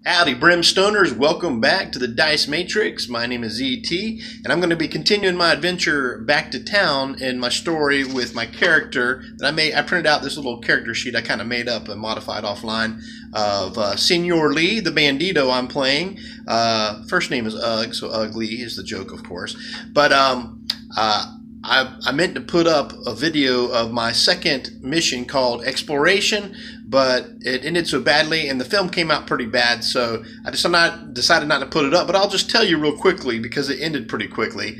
Howdy Brimstoners, welcome back to the Dice Matrix. My name is E.T. and I'm going to be continuing my adventure back to town in my story with my character that I printed out this little character sheet I kind of made up and modified offline of Senor Lee, the bandito I'm playing. First name is Ugg, so Ugly is the joke, of course. But I meant to put up a video of my second mission called Exploration, but it ended so badly and the film came out pretty bad, so I decided not to put it up. But I'll just tell you real quickly because it ended pretty quickly.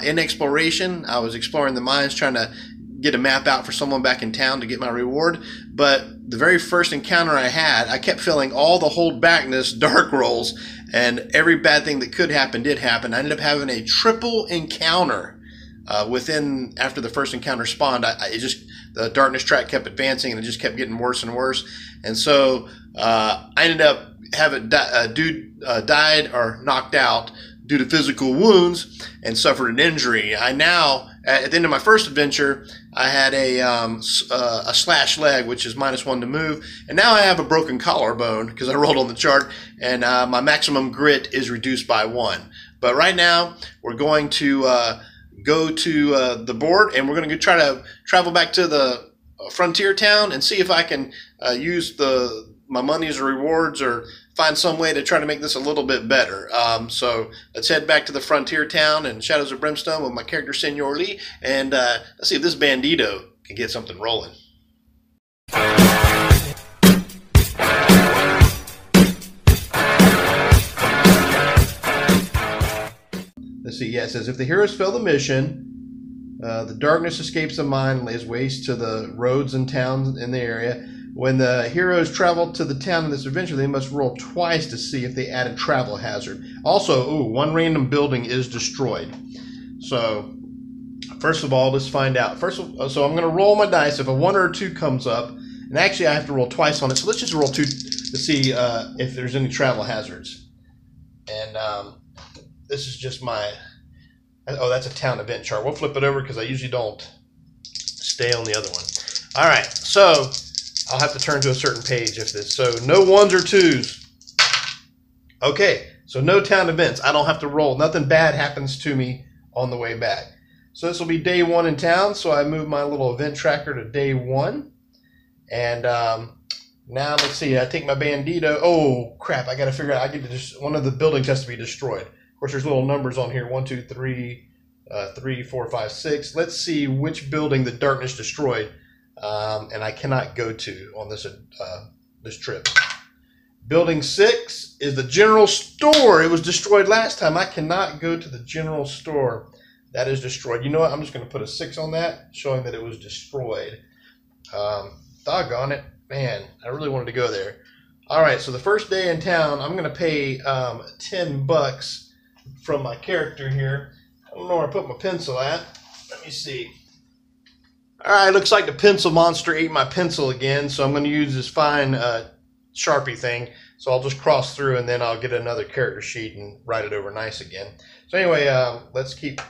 In Exploration, I was exploring the mines trying to get a map out for someone back in town to get my reward, but the very first encounter I had, I kept failing all the hold backness dark rolls, and every bad thing that could happen did happen. I ended up having a triple encounter. After the first encounter spawned, the darkness track kept advancing and it just kept getting worse and worse. And so I ended up having dude died or knocked out due to physical wounds and suffered an injury. I now, at the end of my first adventure, I had a slashed leg, which is -1 to move, and now I have a broken collarbone because I rolled on the chart, and my maximum grit is reduced by 1. But right now, we're going to go to the board, and we're going to try to travel back to the frontier town and see if I can use my money as rewards or find some way to try to make this a little bit better. So let's head back to the frontier town and Shadows of Brimstone with my character Senor Lee, and let's see if this bandito can get something rolling. Let's see, yeah, it says, if the heroes fail the mission, the darkness escapes the mine and lays waste to the roads and towns in the area. When the heroes travel to the town in this adventure, they must roll twice to see if they add a travel hazard. Also, one random building is destroyed. So, first of all, let's find out. So I'm going to roll my dice. If a 1 or a 2 comes up, and actually I have to roll twice on it, so let's just roll 2 to see if there's any travel hazards. And this is just my, oh, that's a town event chart. We'll flip it over because I usually don't stay on the other one. All right, so I'll have to turn to a certain page if this, so no 1s or 2s. Okay, so no town events. I don't have to roll. Nothing bad happens to me on the way back. So this will be day 1 in town, so I move my little event tracker to day 1. And now let's see, I take my bandito. Oh, crap, I got to figure out, one of the buildings has to be destroyed. Of course, there's little numbers on here, 1, 2, 3, 3, 4, 5, 6. Let's see which building the darkness destroyed, and I cannot go to on this trip. Building 6 is the general store. It was destroyed last time. I cannot go to the general store. That is destroyed. You know what? I'm just going to put a 6 on that, showing that it was destroyed. Doggone it. Man, I really wanted to go there. All right, so the first day in town, I'm going to pay $10 from my character here. I don't know where I put my pencil at. Let me see. All right, looks like the pencil monster ate my pencil again, so I'm going to use this fine Sharpie thing. So I'll just cross through, and then I'll get another character sheet and write it over nice again. So anyway, let's keep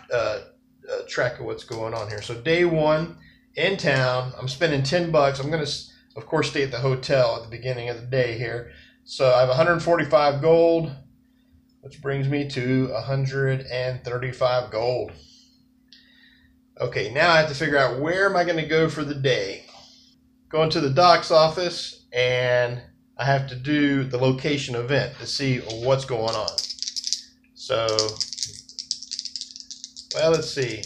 track of what's going on here. So day 1 in town, I'm spending $10. I'm going to, of course, stay at the hotel at the beginning of the day here. So I have 145 gold, which brings me to 135 gold. Okay, now I have to figure out where am I going to go for the day. Going to the doc's office, and I have to do the location event to see what's going on. So, well, let's see.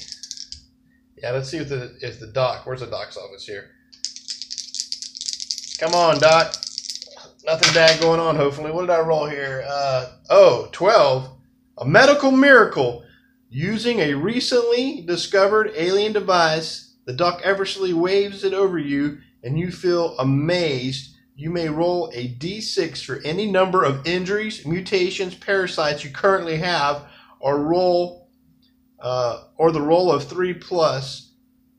Yeah, let's see if the doc, where's the doc's office here? Come on, doc. Nothing bad going on, hopefully. What did I roll here? 12. A medical miracle. Using a recently discovered alien device, the doc effortlessly waves it over you, and you feel amazed. You may roll a d6 for any number of injuries, mutations, parasites you currently have, or the roll of 3+.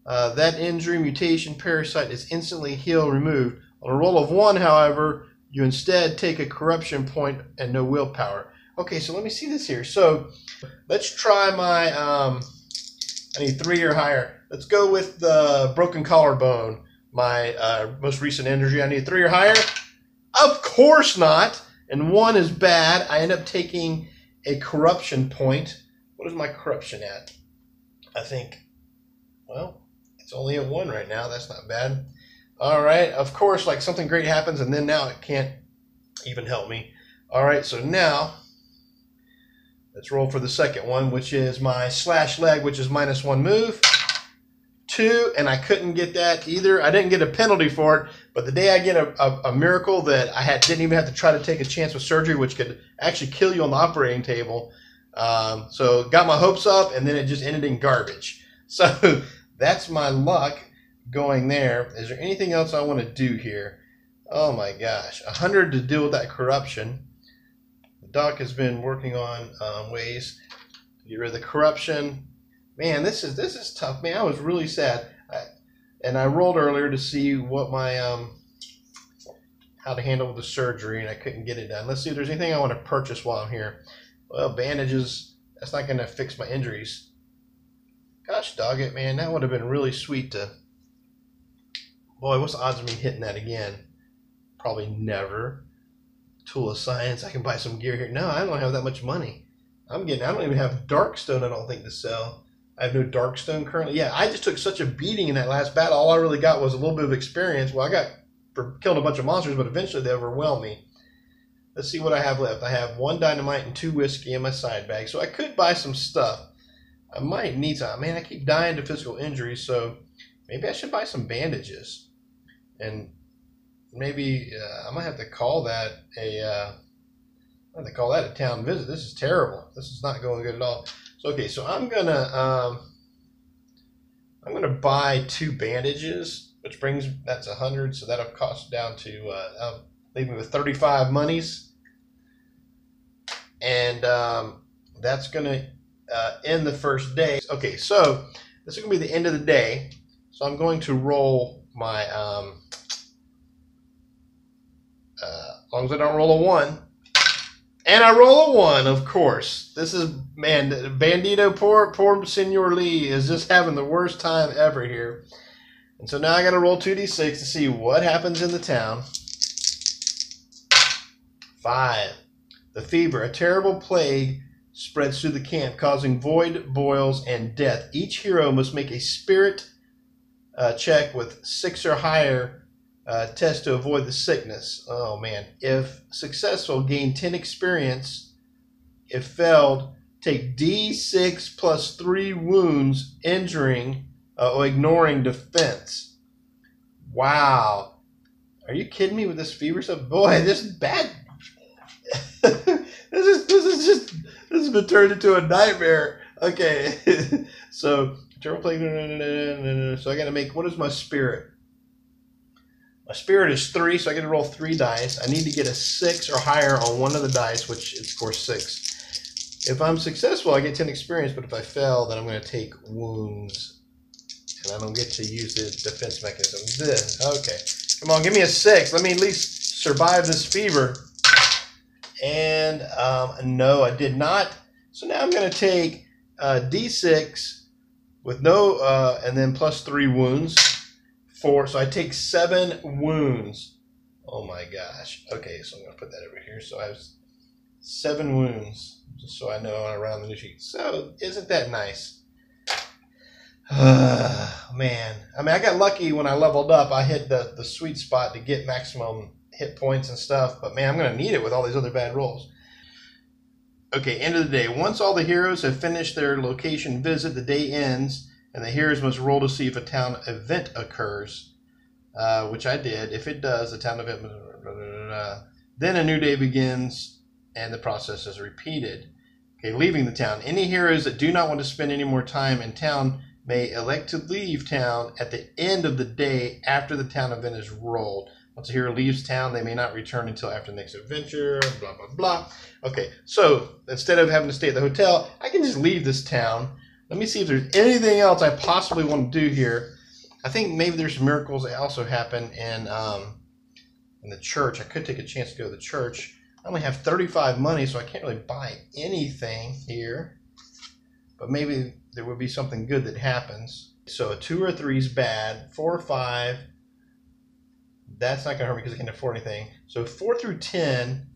That injury, mutation, parasite is instantly healed, removed. On a roll of 1, however, you instead take a corruption point and no willpower. Okay, so let me see this here. So let's try my, I need 3 or higher. Let's go with the broken collarbone, my most recent injury. I need 3 or higher. Of course not. and 1 is bad. I end up taking a corruption point. What is my corruption at? I think, well, it's only at 1 right now. That's not bad. All right, of course, like something great happens, and then now it can't even help me. All right, so now let's roll for the second one, which is my slash leg, which is -1 move. 2, and I couldn't get that either. I didn't get a penalty for it, but the day I get a miracle that I didn't even have to try to take a chance with surgery, which could actually kill you on the operating table. So got my hopes up, and then it just ended in garbage. So that's my luck going there. Is there anything else I want to do here? Oh my gosh, 100 to deal with that corruption. The doc has been working on ways to get rid of the corruption. Man, this is tough, man. I was really sad, and I rolled earlier to see what my how to handle the surgery, and I couldn't get it done. Let's see if there's anything I want to purchase while I'm here. Well, bandages. That's not going to fix my injuries. Gosh, dog it, man. That would have been really sweet to. Boy, what's the odds of me hitting that again? Probably never. Tool of science. I can buy some gear here. No, I don't have that much money. I don't even have darkstone, I don't think, to sell. I have no darkstone currently. Yeah, I just took such a beating in that last battle. All I really got was a little bit of experience. Well, I killed a bunch of monsters, but eventually they overwhelmed me. Let's see what I have left. I have 1 dynamite and 2 whiskey in my side bag, so I could buy some stuff. I might need some. Man, I keep dying to physical injuries, so maybe I should buy some bandages. And maybe I might have to call that a town visit. This is terrible. This is not going good at all. So okay, so I'm gonna buy 2 bandages, which brings that's 100. So that'll cost down to leave me with 35 monies, and that's gonna end the first day. Okay, so this is gonna be the end of the day. So I'm going to roll my as long as I don't roll a 1. And I roll a 1, of course. This is, man, Bandito, poor Senor Lee is just having the worst time ever here. And so now I got to roll 2d6 to see what happens in the town. 5. The fever, a terrible plague, spreads through the camp, causing void, boils, and death. Each hero must make a spirit check with 6 or higher test to avoid the sickness. Oh man. If successful, gain 10 experience. If failed, take D6 plus 3 wounds, injuring or ignoring defense. Wow. Are you kidding me with this fever stuff? Boy, this is bad. This has been turned into a nightmare. Okay. So terrible plague. So I gotta make, what is my spirit? My spirit is 3, so I get to roll 3 dice. I need to get a 6 or higher on one of the dice, which is, of course, 6. If I'm successful, I get 10 experience, but if I fail, then I'm going to take wounds, and I don't get to use the defense mechanism. Okay. Come on, give me a 6. Let me at least survive this fever. And no, I did not. So now I'm going to take D6 with no, and then plus 3 wounds. 4, so I take 7 wounds. Oh my gosh. Okay, so I'm going to put that over here. So I have 7 wounds, just so I know around the new sheet. So isn't that nice? Man. I mean, I got lucky when I leveled up. I hit the sweet spot to get maximum hit points and stuff. But man, I'm going to need it with all these other bad rolls. Okay, end of the day. Once all the heroes have finished their location visit, the day ends. And the heroes must roll to see if a town event occurs, which I did. If it does, the town event, then a new day begins, and the process is repeated. Okay, leaving the town. Any heroes that do not want to spend any more time in town may elect to leave town at the end of the day after the town event is rolled. Once a hero leaves town, they may not return until after the next adventure, blah, blah, blah. Okay, so instead of having to stay at the hotel, I can just leave this town. Let me see if there's anything else I possibly want to do here. I think maybe there's miracles that also happen in the church. I could take a chance to go to the church. I only have 35 money, so I can't really buy anything here. But maybe there would be something good that happens. So a 2 or 3 is bad. 4 or 5, that's not going to hurt me because I can't afford anything. So 4 through 10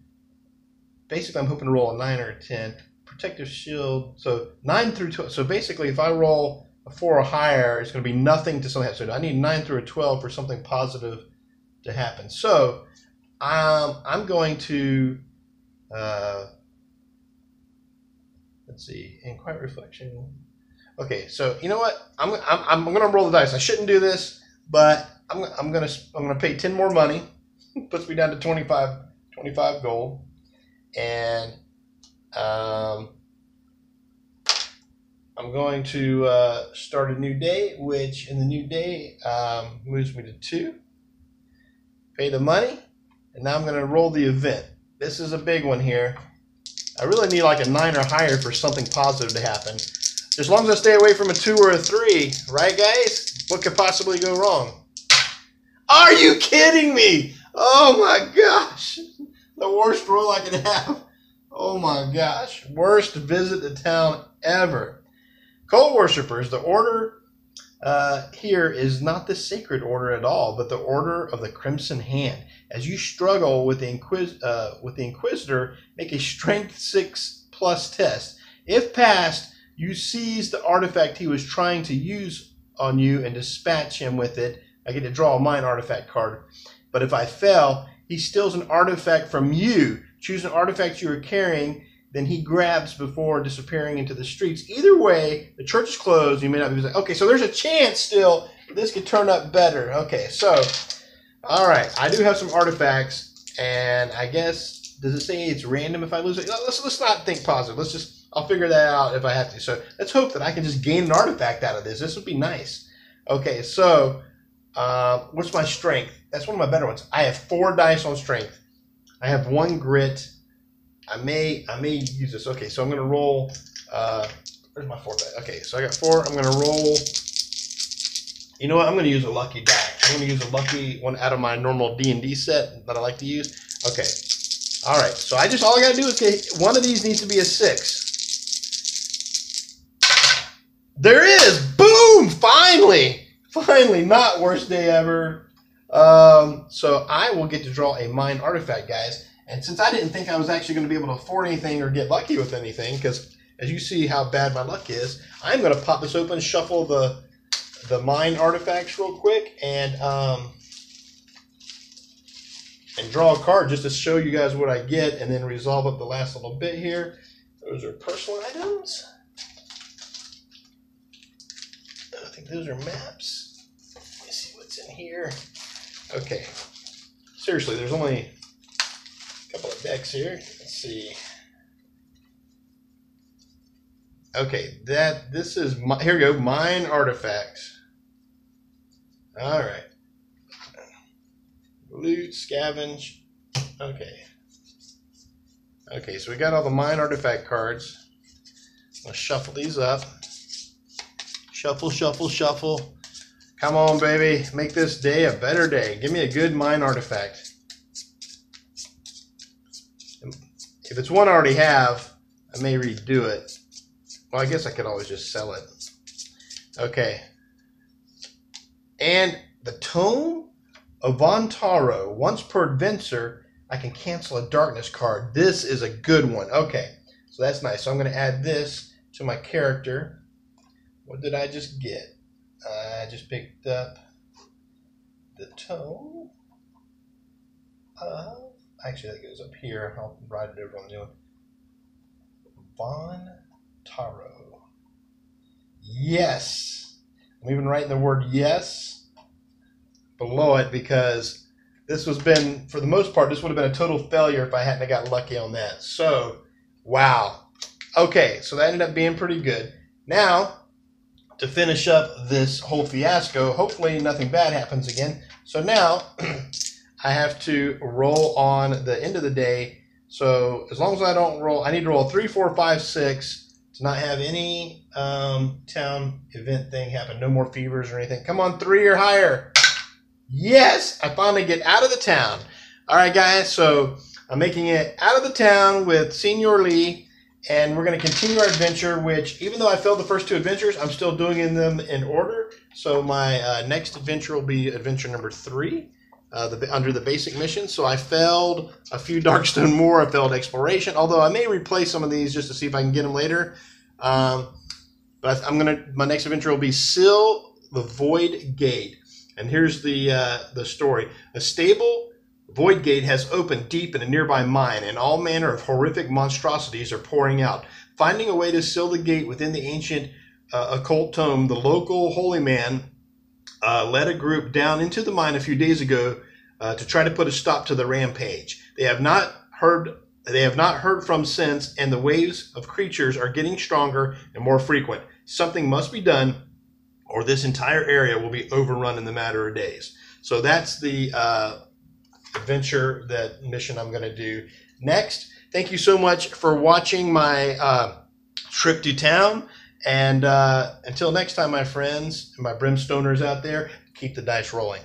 basically I'm hoping to roll a 9 or a 10. Protective shield, so 9 through 12. So basically if I roll a 4 or higher, it's going to be nothing to something. So I need 9 through a 12 for something positive to happen. So I'm going to, let's see, in quiet reflection. Okay, so you know what? I'm going to roll the dice. I shouldn't do this, but I'm going to pay 10 more money. Puts me down to 25 gold, and I'm going to start a new day, which in the new day moves me to 2. Pay the money, and now I'm going to roll the event. This is a big one here. I really need like a 9 or higher for something positive to happen. As long as I stay away from a 2 or a 3, right guys? What could possibly go wrong? Are you kidding me? Oh my gosh. The worst roll I could have. Oh my gosh. Worst visit to town ever. Cult worshippers, the order here is not the sacred order at all, but the order of the Crimson Hand. As you struggle with the Inquisitor, make a Strength 6+ test. If passed, you seize the artifact he was trying to use on you and dispatch him with it. I get to draw a mine artifact card. But if I fail, he steals an artifact from you. Choose an artifact you are carrying, then he grabs before disappearing into the streets. Either way, the church is closed. You may not be... Okay, so there's a chance still this could turn up better. Okay, so... All right, I do have some artifacts, and I guess... Does it say it's random if I lose it? No, let's not think positive. Let's just... I'll figure that out if I have to. So let's hope that I can just gain an artifact out of this. This would be nice. Okay, so... what's my strength? That's one of my better ones. I have 4 dice on strength. I have 1 grit. I may use this. Okay, so I'm going to roll. Where's my 4 dice? Okay, so I got 4. I'm going to roll. You know what? I'm going to use a lucky die. I'm going to use a lucky one out of my normal D&D set that I like to use. Okay. All right. So all I got to do is get one of these needs to be a 6. There is. Boom! Finally. Finally, not worst day ever. So I will get to draw a mine artifact, guys. And since I didn't think I was actually going to be able to afford anything or get lucky with anything, because as you see how bad my luck is, I'm going to pop this open, shuffle the mine artifacts real quick, and draw a card just to show you guys what I get, and then resolve up the last little bit here. Those are personal items. I think those are maps. Let me see what's in here. Okay. Seriously, there's only a couple of decks here. Let's see. Okay, this is here we go. Mine artifacts. All right. Loot, scavenge. Okay. Okay, so we got all the mine artifact cards. Let's shuffle these up. Shuffle, shuffle, shuffle. Come on, baby. Make this day a better day. Give me a good mine artifact. If it's one I already have, I may redo it. Well, I guess I could always just sell it. Okay. And the Tome of Vontaro. Once per adventure, I can cancel a darkness card. This is a good one. Okay. So that's nice. So I'm going to add this to my character. What did I just get? I just picked up the Tome of... Actually, that goes up here. I'll write it over on the new one. Vontaro. Yes. I'm even writing the word yes below it because this was been, for the most part, this would have been a total failure if I hadn't got lucky on that. So, wow. Okay, so that ended up being pretty good. Now, to finish up this whole fiasco, hopefully nothing bad happens again. So now, I have to roll on the end of the day. So as long as I don't roll, I need to roll 3, 4, 5, 6 to not have any town event thing happen. No more fevers or anything. Come on, 3 or higher. Yes, I finally get out of the town. All right, guys, so I'm making it out of the town with Senior Lee, and we're going to continue our adventure, which even though I failed the first 2 adventures, I'm still doing them in order. So my next adventure will be adventure number 3. under the basic mission. So I failed a few Darkstone more. I failed exploration, although I may replay some of these just to see if I can get them later. But my next adventure will be Seal the Void Gate. And here's the story. A stable void gate has opened deep in a nearby mine, and all manner of horrific monstrosities are pouring out. Finding a way to seal the gate within the ancient occult tome, the local holy man led a group down into the mine a few days ago to try to put a stop to the rampage. They have not heard from since, and the waves of creatures are getting stronger and more frequent. Something must be done, or this entire area will be overrun in the matter of days. So that's the adventure, that mission I'm going to do next. Thank you so much for watching my trip to town. And until next time, my friends and my brimstoners out there, keep the dice rolling.